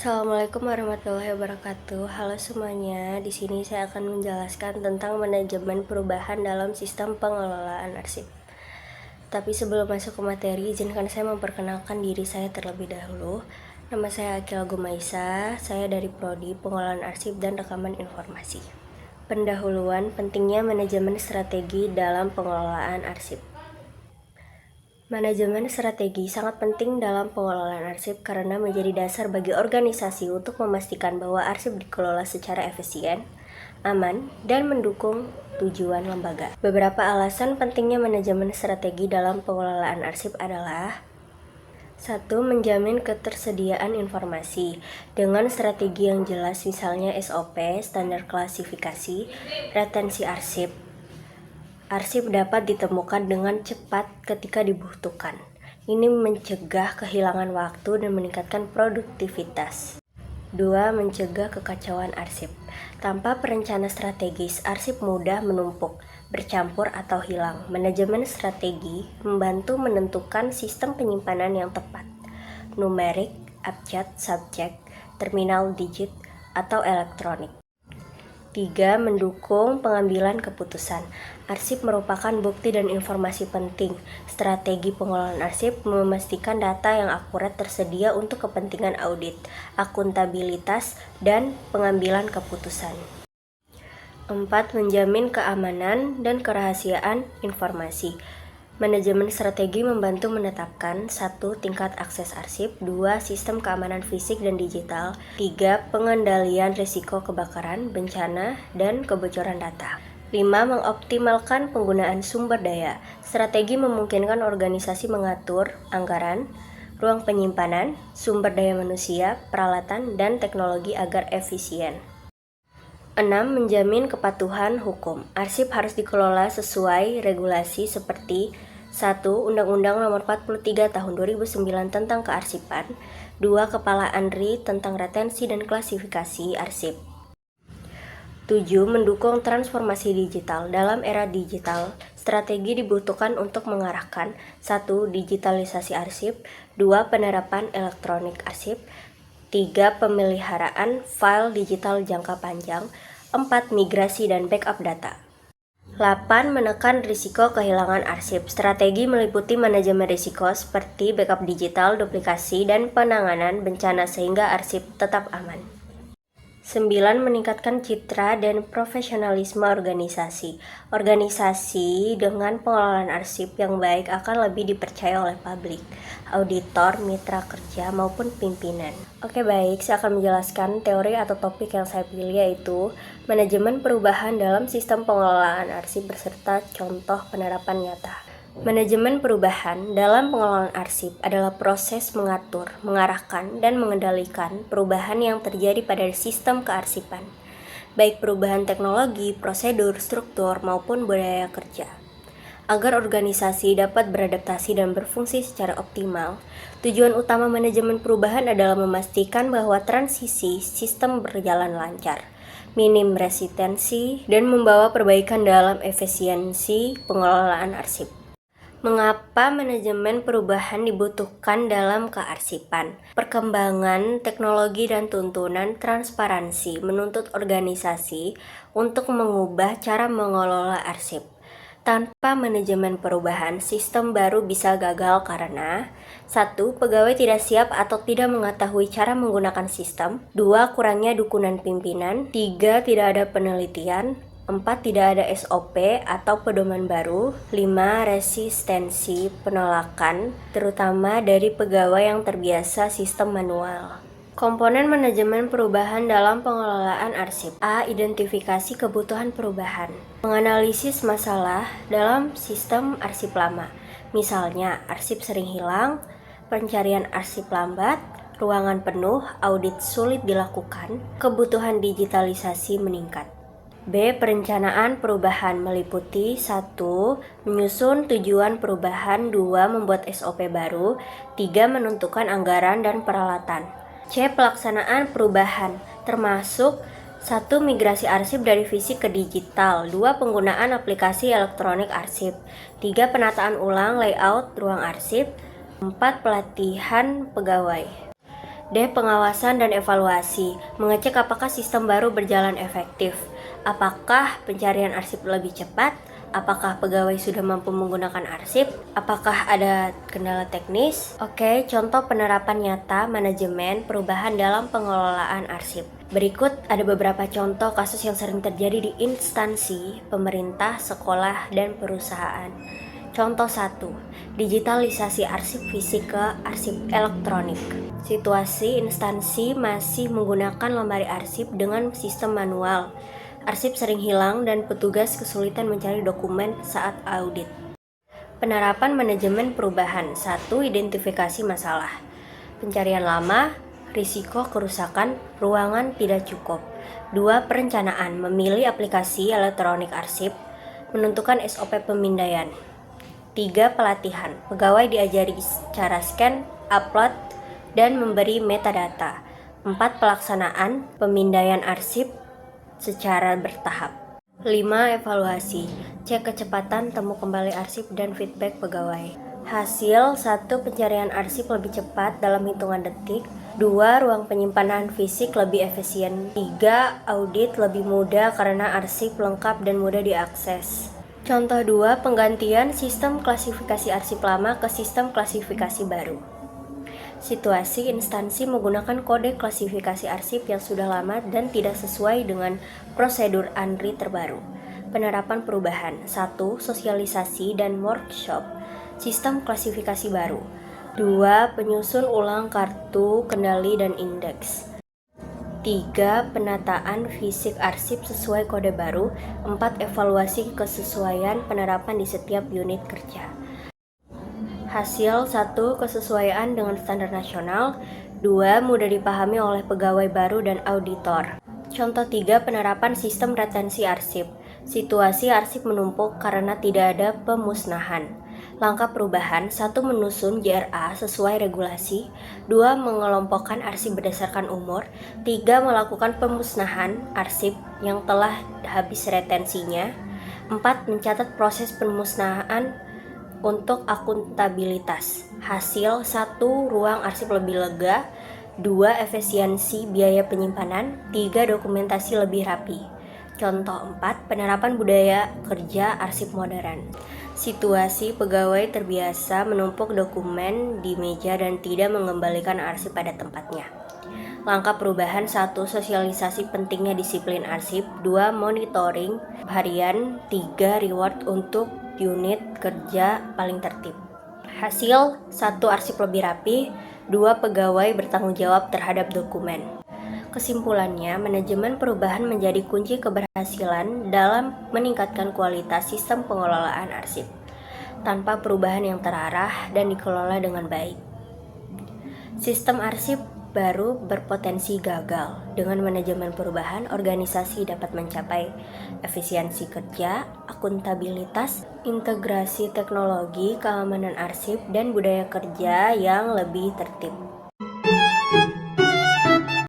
Assalamualaikum warahmatullahi wabarakatuh. Halo semuanya. Di sini saya akan menjelaskan tentang manajemen perubahan dalam sistem pengelolaan arsip. Tapi sebelum masuk ke materi, izinkan saya memperkenalkan diri saya terlebih dahulu. Nama saya Akila Gumaisa. Saya dari Prodi Pengelolaan Arsip dan Rekaman Informasi. Pendahuluan pentingnya manajemen strategi dalam pengelolaan arsip. Manajemen strategi sangat penting dalam pengelolaan arsip karena menjadi dasar bagi organisasi untuk memastikan bahwa arsip dikelola secara efisien, aman, dan mendukung tujuan lembaga. Beberapa alasan pentingnya manajemen strategi dalam pengelolaan arsip adalah: 1. Menjamin ketersediaan informasi. Dengan strategi yang jelas, misalnya SOP, standar klasifikasi, retensi arsip, arsip dapat ditemukan dengan cepat ketika dibutuhkan. Ini mencegah kehilangan waktu dan meningkatkan produktivitas. 2. Mencegah kekacauan arsip. Tanpa perencanaan strategis, arsip mudah menumpuk, bercampur atau hilang. Manajemen strategi membantu menentukan sistem penyimpanan yang tepat, numerik, abjad, subjek, terminal digit, atau elektronik. 3. Mendukung pengambilan keputusan. Arsip merupakan bukti dan informasi penting. Strategi pengelolaan arsip memastikan data yang akurat tersedia untuk kepentingan audit, akuntabilitas, dan pengambilan keputusan. 4. Menjamin keamanan dan kerahasiaan informasi. Manajemen strategi membantu menetapkan 1. Tingkat akses arsip, 2. Sistem keamanan fisik dan digital, 3. Pengendalian risiko kebakaran, bencana, dan kebocoran data. 5. Mengoptimalkan penggunaan sumber daya. Strategi memungkinkan organisasi mengatur anggaran, ruang penyimpanan, sumber daya manusia, peralatan, dan teknologi agar efisien. 6. Menjamin kepatuhan hukum. Arsip harus dikelola sesuai regulasi seperti 1. Undang-Undang Nomor 43 Tahun 2009 tentang Kearsipan, 2. Kepala ANRI tentang retensi dan klasifikasi arsip. 7. Mendukung transformasi digital. Dalam era digital, strategi dibutuhkan untuk mengarahkan 1. Digitalisasi arsip, 2. Penerapan elektronik arsip, 3. Pemeliharaan file digital jangka panjang, 4. Migrasi dan backup data. 8. Menekan risiko kehilangan arsip. Strategi meliputi manajemen risiko seperti backup digital, duplikasi, dan penanganan bencana sehingga arsip tetap aman. 9. Meningkatkan citra dan profesionalisme organisasi. Organisasi dengan pengelolaan arsip yang baik akan lebih dipercaya oleh publik, auditor, mitra kerja, maupun pimpinan. Oke, baik, saya akan menjelaskan teori atau topik yang saya pilih, yaitu manajemen perubahan dalam sistem pengelolaan arsip beserta contoh penerapan nyata. Manajemen perubahan dalam pengelolaan arsip adalah proses mengatur, mengarahkan, dan mengendalikan perubahan yang terjadi pada sistem kearsipan, baik perubahan teknologi, prosedur, struktur, maupun budaya kerja. Agar organisasi dapat beradaptasi dan berfungsi secara optimal, tujuan utama manajemen perubahan adalah memastikan bahwa transisi sistem berjalan lancar, minim resistensi, dan membawa perbaikan dalam efisiensi pengelolaan arsip. Mengapa manajemen perubahan dibutuhkan dalam kearsipan? Perkembangan teknologi dan tuntunan transparansi menuntut organisasi untuk mengubah cara mengelola arsip. Tanpa manajemen perubahan, sistem baru bisa gagal karena 1. Pegawai tidak siap atau tidak mengetahui cara menggunakan sistem, 2. Kurangnya dukungan pimpinan, 3. Tidak ada penelitian, 4. Tidak ada SOP atau pedoman baru, 5. Resistensi penolakan, terutama dari pegawai yang terbiasa sistem manual. Komponen manajemen perubahan dalam pengelolaan arsip. A. Identifikasi kebutuhan perubahan. Menganalisis masalah dalam sistem arsip lama. Misalnya, arsip sering hilang, pencarian arsip lambat, ruangan penuh, audit sulit dilakukan, kebutuhan digitalisasi meningkat. B. Perencanaan perubahan meliputi 1. Menyusun tujuan perubahan, 2. Membuat SOP baru, 3. Menentukan anggaran dan peralatan. C. Pelaksanaan perubahan termasuk 1. Migrasi arsip dari fisik ke digital, 2. Penggunaan aplikasi elektronik arsip, 3. Penataan ulang layout ruang arsip, 4. Pelatihan pegawai. D. Pengawasan dan evaluasi, mengecek apakah sistem baru berjalan efektif. Apakah pencarian arsip lebih cepat? Apakah pegawai sudah mampu menggunakan arsip? Apakah ada kendala teknis? Oke, contoh penerapan nyata manajemen perubahan dalam pengelolaan arsip. Berikut ada beberapa contoh kasus yang sering terjadi di instansi, pemerintah, sekolah, dan perusahaan. Contoh 1. Digitalisasi arsip fisik ke arsip elektronik. Situasi instansi masih menggunakan lemari arsip dengan sistem manual. Arsip sering hilang dan petugas kesulitan mencari dokumen saat audit. Penerapan manajemen perubahan. 1. Identifikasi masalah. Pencarian lama, risiko kerusakan, ruangan tidak cukup. 2. Perencanaan. Memilih aplikasi elektronik arsip, menentukan SOP pemindaian. 3. Pelatihan. Pegawai diajari cara scan, upload, dan memberi metadata. 4. Pelaksanaan pemindaian arsip secara bertahap. 5. Evaluasi. Cek kecepatan temu kembali arsip dan feedback pegawai. Hasil 1. Pencarian arsip lebih cepat dalam hitungan detik. 2. Ruang penyimpanan fisik lebih efisien. 3. Audit lebih mudah karena arsip lengkap dan mudah diakses. Contoh 2. Penggantian sistem klasifikasi arsip lama ke sistem klasifikasi baru. Situasi instansi menggunakan kode klasifikasi arsip yang sudah lama dan tidak sesuai dengan prosedur ANRI terbaru. Penerapan perubahan. 1. Sosialisasi dan workshop sistem klasifikasi baru. 2. Penyusun ulang kartu kendali dan indeks. 3. Penataan fisik arsip sesuai kode baru. 4. Evaluasi kesesuaian penerapan di setiap unit kerja. Hasil 1. Kesesuaian dengan standar nasional. 2. Mudah dipahami oleh pegawai baru dan auditor. Contoh 3. Penerapan sistem retensi arsip. Situasi arsip menumpuk karena tidak ada pemusnahan. Langkah perubahan. 1. Menyusun JRA sesuai regulasi. 2. Mengelompokkan arsip berdasarkan umur. 3. Melakukan pemusnahan arsip yang telah habis retensinya. 4. Mencatat proses pemusnahan untuk akuntabilitas. Hasil 1. Ruang arsip lebih lega. 2. Efisiensi biaya penyimpanan. 3. Dokumentasi lebih rapi. Contoh 4. Penerapan budaya kerja arsip modern. Situasi pegawai terbiasa menumpuk dokumen di meja dan tidak mengembalikan arsip pada tempatnya. Langkah perubahan. 1. Sosialisasi pentingnya disiplin arsip. 2. Monitoring harian. 3. Reward untuk unit kerja paling tertib. Hasil 1. Arsip lebih rapi. 2. Pegawai bertanggung jawab terhadap dokumen. Kesimpulannya, manajemen perubahan menjadi kunci keberhasilan dalam meningkatkan kualitas sistem pengelolaan arsip. Tanpa perubahan yang terarah dan dikelola dengan baik, sistem arsip baru berpotensi gagal. Dengan manajemen perubahan, organisasi dapat mencapai efisiensi kerja, akuntabilitas, integrasi teknologi, keamanan arsip, dan budaya kerja yang lebih tertib.